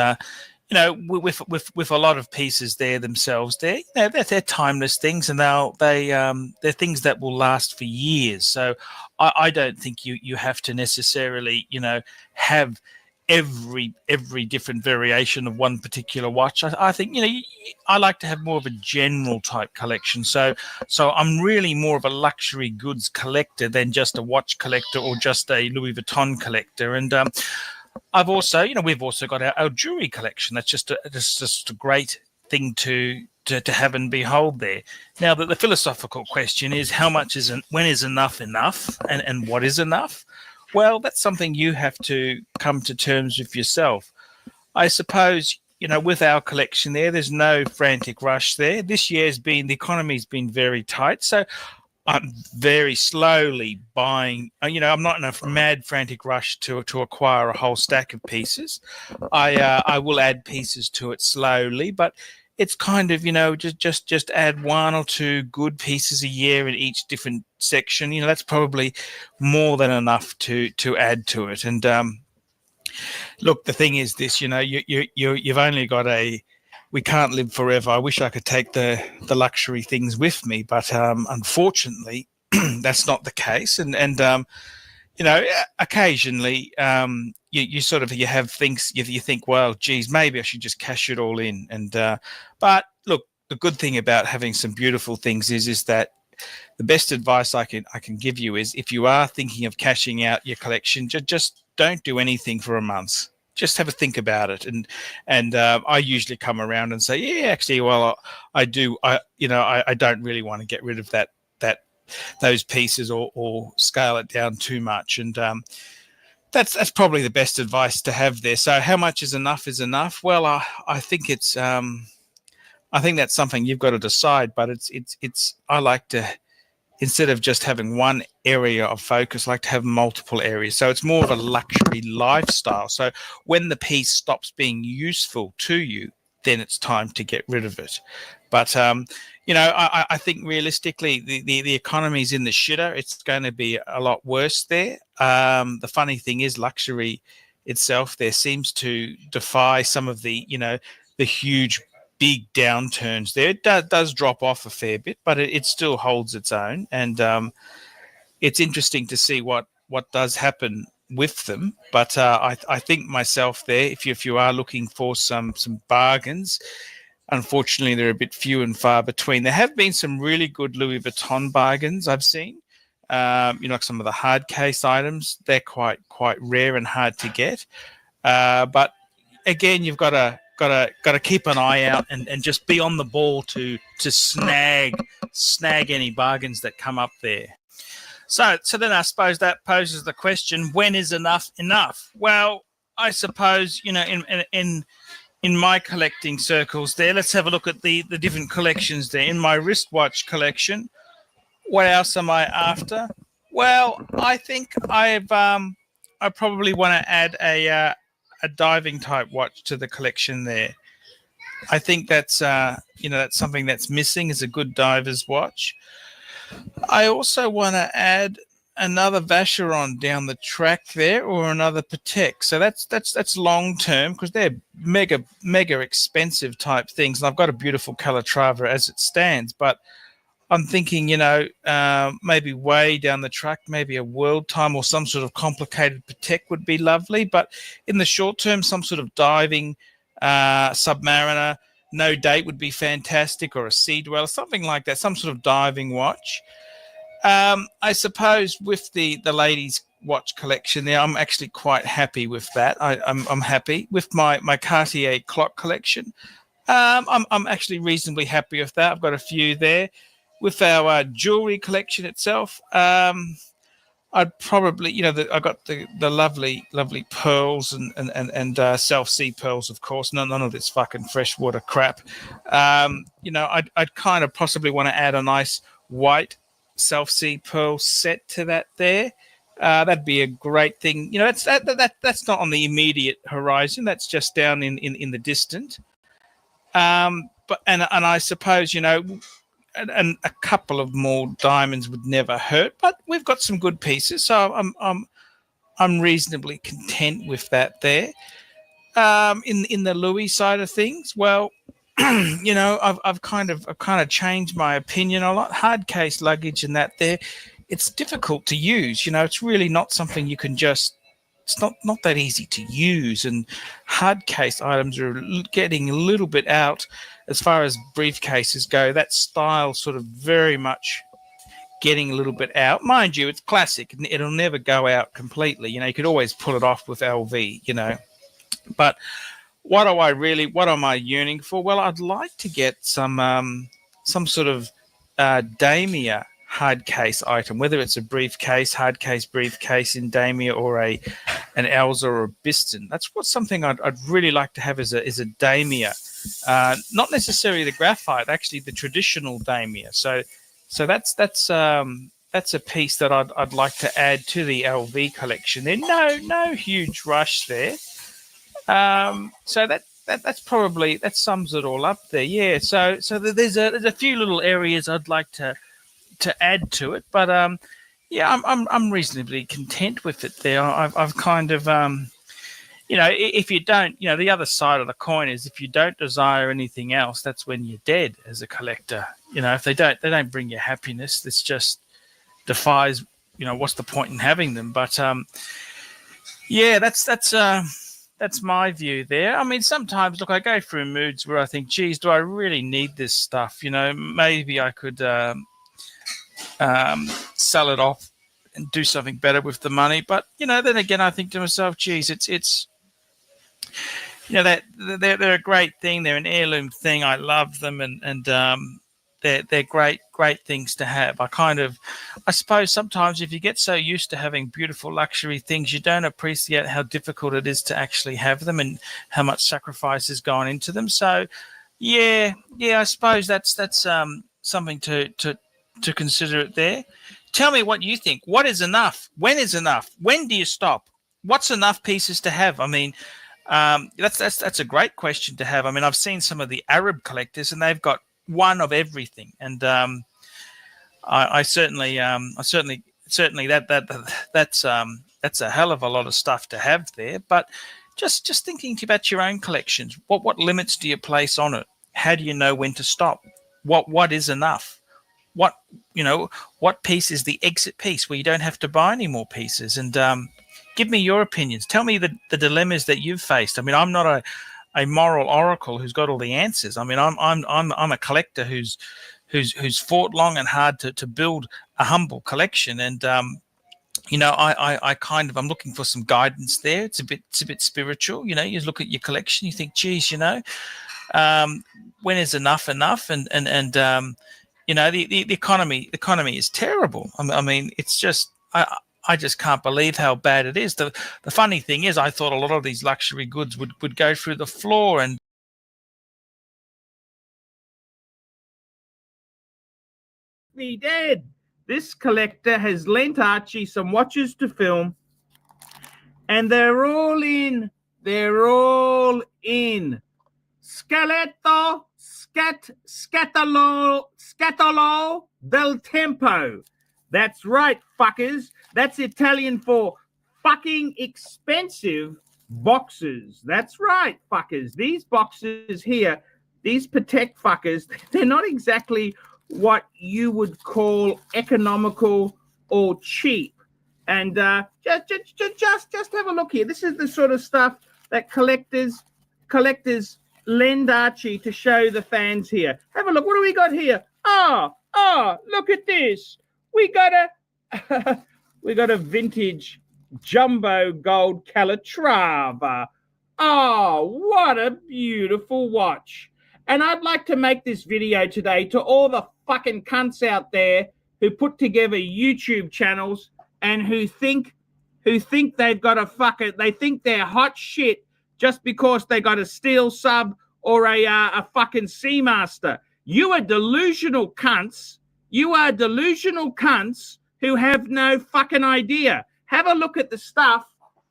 with a lot of pieces there themselves, they're timeless things, and they're things that will last for years. So I don't think you have to necessarily have every different variation of one particular watch. I think I like to have more of a general type collection. So I'm really more of a luxury goods collector than just a watch collector or just a Louis Vuitton collector. And I've also, we've also got our jewelry collection. That's just a great thing to have and behold there. Now, the philosophical question is, how much when is enough, and what is enough? Well, that's something you have to come to terms with yourself. I suppose, with our collection there's no frantic rush there. This year's the economy's been very tight, so I'm very slowly buying. I'm not in a mad, frantic rush to acquire a whole stack of pieces. I will add pieces to it slowly, but it's kind of, just add one or two good pieces a year in each different section. That's probably more than enough to add to it. And look, the thing is this, you've only got we can't live forever. I wish I could take the luxury things with me, but unfortunately, that's not the case. And occasionally, you have things you think, well, geez, maybe I should just cash it all in. And but look, the good thing about having some beautiful things is that the best advice I can give you is, if you are thinking of cashing out your collection, just don't do anything for a month. just have a think about it. And I usually come around and say, yeah, actually, well, I do. I don't really want to get rid of those pieces or scale it down too much. And that's probably the best advice to have there. So how much is enough is enough? Well, I think it's I think that's something you've got to decide. But it's I like to, instead of just having one area of focus, I like to have multiple areas. So it's more of a luxury lifestyle. So when the piece stops being useful to you, then it's time to get rid of it. But I think realistically, the economy's in the shitter. It's going to be a lot worse there. The funny thing is, luxury itself there seems to defy some of the huge big downturns there. It does drop off a fair bit, but it still holds its own. And it's interesting to see what does happen with them. But I think myself there, if you are looking for some bargains, unfortunately they're a bit few and far between. There have been some really good Louis Vuitton bargains I've seen. Like some of the hard case items, they're quite rare and hard to get. But again, you've got to keep an eye out and just be on the ball to snag any bargains that come up there. So then I suppose that poses the question: when is enough enough? Well, I suppose in my collecting circles there, let's have a look at the different collections there. In my wristwatch collection, what else am I after? Well, I think I probably want to add a diving type watch to the collection there. I think that's that's something that's missing, is a good diver's watch. I also want to add another Vacheron down the track there, or another Patek. So that's long term, because they're mega expensive type things. And I've got a beautiful Calatrava as it stands, but I'm thinking, maybe way down the track, maybe a World Time or some sort of complicated Patek would be lovely. But in the short term, some sort of diving Submariner, no date would be fantastic, or a Sea Dweller, something like that, some sort of diving watch. I suppose with the ladies' watch collection there, I'm actually quite happy with that. I'm happy with my Cartier clock collection. I'm actually reasonably happy with that. I've got a few there. With our jewelry collection itself, I'd probably, I got the lovely pearls and South Sea pearls, of course. None of this fucking freshwater crap. I'd kind of possibly want to add a nice white South Sea pearl set to that there. That'd be a great thing. That's not on the immediate horizon. That's just down in the distant. But I suppose, and a couple of more diamonds would never hurt, but we've got some good pieces, so I'm reasonably content with that there. In the Louis side of things, well, I've kind of changed my opinion a lot. Hard case luggage and that there, it's difficult to use. It's really not something you can just. It's not that easy to use, and hard case items are getting a little bit out as far as briefcases go. That style sort of very much getting a little bit out. Mind you, it's classic. It'll never go out completely. You could always pull it off with LV, But what am I yearning for? Well, I'd like to get some sort of Damia hard case item, whether it's a briefcase, hard case briefcase in Damia, or an Elza or a Biston. That's something I'd really like to have is a Damia, not necessarily the graphite, actually the traditional Damia. So that's a piece that I'd like to add to the LV collection. There, no huge rush there. So that sums it all up there. Yeah. So there's a few little areas I'd like to add to it, but I'm reasonably content with it there. I've kind of if you don't, the other side of the coin is, if you don't desire anything else, that's when you're dead as a collector. If they don't bring you happiness, this just defies, what's the point in having them? But that's my view there. I mean, sometimes, look, I go through moods where I think, geez, do I really need this stuff? Maybe I could sell it off and do something better with the money. But then again, I think to myself, geez, it's that they're a great thing. They're an heirloom thing. I love them, and they're great things to have. I suppose sometimes if you get so used to having beautiful luxury things, you don't appreciate how difficult it is to actually have them and how much sacrifice has gone into them. So yeah, I suppose that's something to consider it there. Tell me what you think. What is enough? When is enough? When do you stop? What's enough pieces to have? I mean, that's a great question to have. I mean, I've seen some of the Arab collectors, and they've got one of everything, and I certainly that's a hell of a lot of stuff to have there. But just thinking about your own collections, what limits do you place on it? How do you know when to stop? What is enough? What piece is the exit piece where you don't have to buy any more pieces? And give me your opinions. Tell me the dilemmas that you've faced. I mean, I'm not a moral oracle who's got all the answers. I mean, I'm a collector who's fought long and hard to build a humble collection, and I'm looking for some guidance there. It's a bit spiritual. You look at your collection, you think, geez, when is enough, and the economy is terrible. I mean, it's just I just can't believe how bad it is. The funny thing is, I thought a lot of these luxury goods would go through the floor, and me dead. This collector has lent Archie some watches to film, and they're all in. Scatolo del tempo. That's right, fuckers. That's Italian for fucking expensive boxes. That's right, fuckers. These boxes here, these Patek fuckers, they're not exactly what you would call economical or cheap. And just have a look here. This is the sort of stuff that collectors lend Archie to show the fans here. Have a look. What do we got here? Look at this. We got a vintage jumbo gold Calatrava. Oh, what a beautiful watch. And I'd like to make this video today to all the fucking cunts out there who put together YouTube channels and who think they've got they think they're hot shit just because they got a steel sub or a fucking Seamaster. You are delusional cunts. You are delusional cunts who have no fucking idea. Have a look at the stuff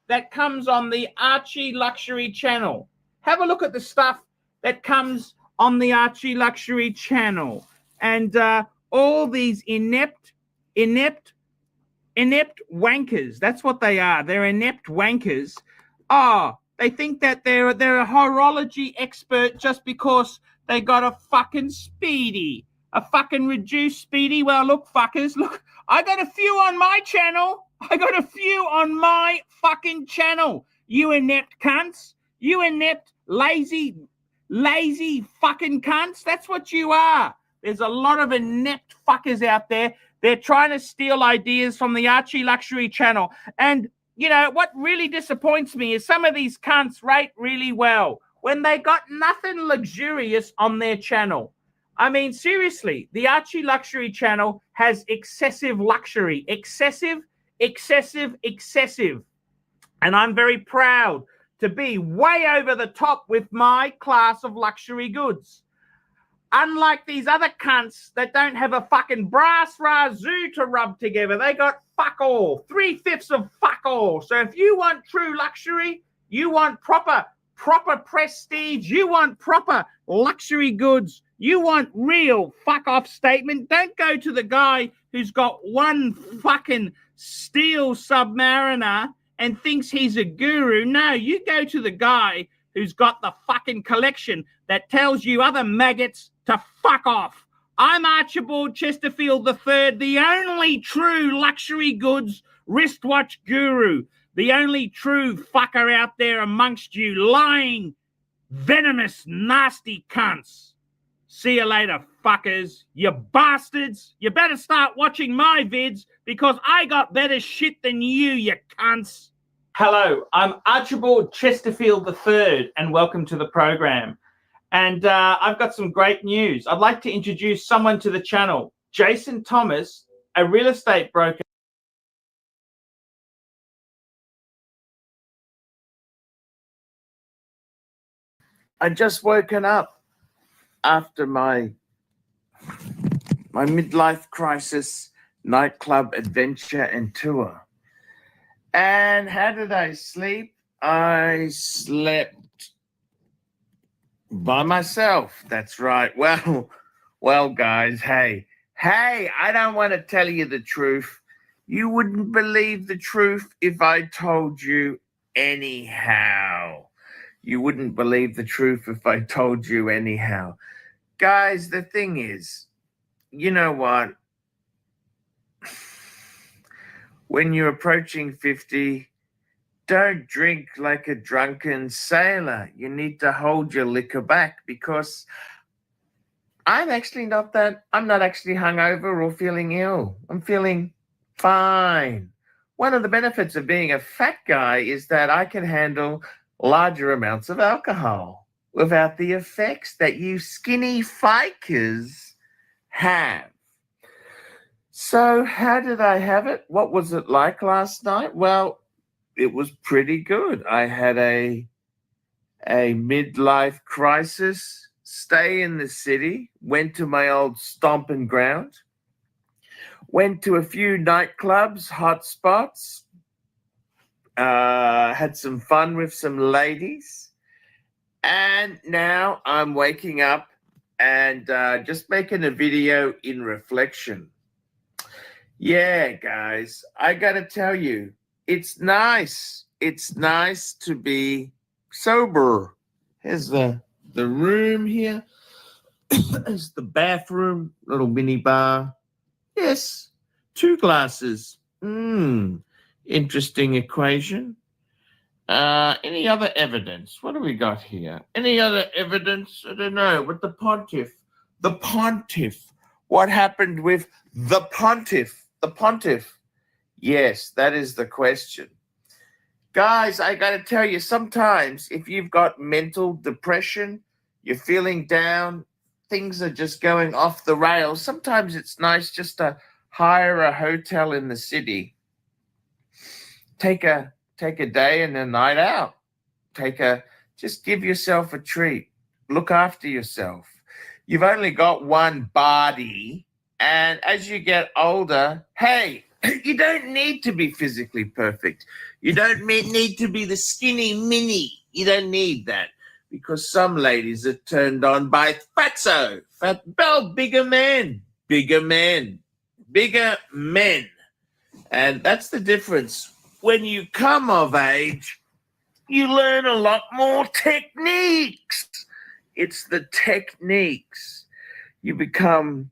that comes on the Archie Luxury channel. Have a look at the stuff that comes on the Archie Luxury channel. And all these inept wankers. That's what they are. They're inept wankers. They think that they're a horology expert just because they got a fucking Speedy. A fucking reduced Speedy. Well, look, fuckers, look, I got a few on my channel. I got a few on my fucking channel. You inept cunts. You inept, lazy fucking cunts. That's what you are. There's a lot of inept fuckers out there. They're trying to steal ideas from the Archie Luxury channel. And, what really disappoints me is some of these cunts rate really well when they got nothing luxurious on their channel. I mean, seriously, the Archie Luxury channel has excessive luxury. Excessive. And I'm very proud to be way over the top with my class of luxury goods. Unlike these other cunts that don't have a fucking brass razoo to rub together, they got fuck all, 3/5 of fuck all. So if you want true luxury, you want proper prestige, you want proper luxury goods, you want real fuck off statement, don't go to the guy who's got one fucking steel Submariner and thinks he's a guru. No, you go to the guy who's got the fucking collection that tells you other maggots to fuck off. I'm Archibald Chesterfield III, the only true luxury goods wristwatch guru, the only true fucker out there amongst you lying, venomous, nasty cunts. See you later, fuckers. You bastards. You better start watching my vids because I got better shit than you cunts. Hello, I'm Archibald Chesterfield III, and welcome to the program. And I've got some great news. I'd like to introduce someone to the channel, Jason Thomas, a real estate broker. I'd just woken up after my midlife crisis nightclub adventure and tour. And how did I sleep? I slept by myself. That's right. Well, guys, hey, I don't want to tell you the truth. You wouldn't believe the truth if I told you anyhow. You wouldn't believe the truth if I told you anyhow. Guys, the thing is, you know what? When you're approaching 50, don't drink like a drunken sailor. You need to hold your liquor back, because I'm not actually hungover or feeling ill. I'm feeling fine. One of the benefits of being a fat guy is that I can handle larger amounts of alcohol without the effects that you skinny fikers have. So how did I have it? What was it like last night? Well, it was pretty good. I had a midlife crisis, stay in the city, went to my old stomping ground, went to a few nightclubs, hot spots, had some fun with some ladies, and now I'm waking up and just making a video in reflection. Yeah, guys, I gotta tell you, it's nice. It's nice to be sober. Here's the room here. There's the bathroom, little mini bar. Yes, 2 glasses. Interesting equation. Any other evidence? What do we got here? Any other evidence? I don't know. With the pontiff. The pontiff. What happened with the pontiff? The pontiff. Yes, that is the question. Guys, I got to tell you, sometimes if you've got mental depression, you're feeling down, things are just going off the rails, sometimes it's nice just to hire a hotel in the city. Take a day and a night out. Just give yourself a treat. Look after yourself. You've only got one body. And as you get older, hey, you don't need to be physically perfect. You don't need to be the skinny mini. You don't need that, because some ladies are turned on by bigger men. And that's the difference. When you come of age, you learn a lot more techniques. It's the techniques. You become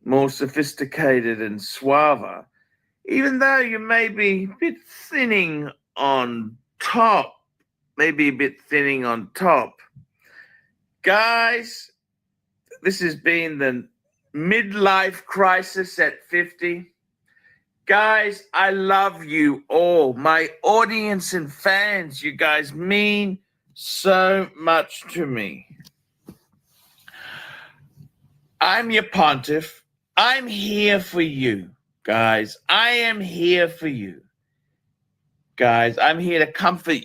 more sophisticated and suave, even though you may be a bit thinning on top. Guys, this has been the midlife crisis at 50. Guys, I love you all. My audience and fans, you guys mean so much to me. I'm your pontiff. I'm here for you, guys. I am here for you. Guys, I'm here to comfort you.